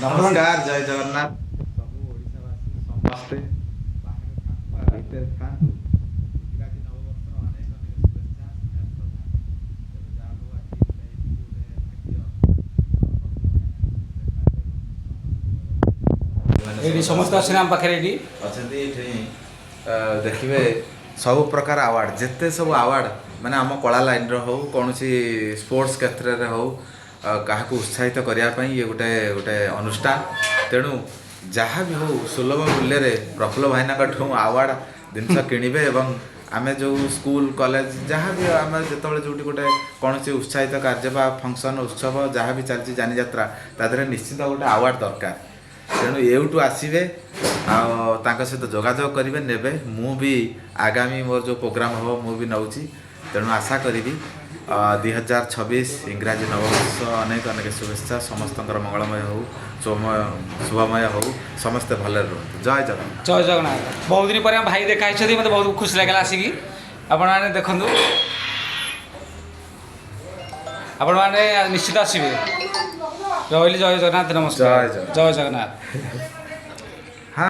नमस्कार जय जगन्नाथ सबू ओडिशावासी समस्ते बाहर खातु भीतर खातु इंग्राजी नववर्षर अनेक अनेक शुभेच्छा स्नेह श्रद्धा तेरे जा हो आज गोटे एमती गोटे एडी समस्त श्रीराम पाखे एडी अच्छे देखिए सब प्रकार अवार्ड जिते सब अवार्ड माने आम कला लाइन हो कौन स्पोर्ट्स क्षेत्र में हो क्या उत्साहित करने ये गोटे गोटे अनुष्ठान तेणु जहाँ भी हो सुलभ मूल्य प्रफुल्ल भाईना अवार्ड जिनस किणवे एवं आमे जो स्कूल कॉलेज जहाँ भी आम जो जो गोटे कौन उत्साहित कार्य फंक्शन उत्सव जहाँ भी चलती जानी यात्रा तादे निश्चित गोटे अवार्ड दरकार तेणु एवटू आसवे सहित जोगाजोग करेंगे नेबे मु भी आगामी मोर जो प्रोग्राम हम मु भी नौची तेणु आशा करी 2026 इंग्राजी नववर्ष अनेक अनेक शुभेच्छा समस्त मंगलमय हो शुभमय हो समस्ते भले रुहतु जय जगन्नाथ जय जगन्नाथ। बहुत दिन पर भाई देखा मत बहुत खुशी लगे आसिकी आपण मैंने देखु आपण मैंने निश्चित आसवे रही जय जगन्नाथ नमस्कार जय जगन्नाथ।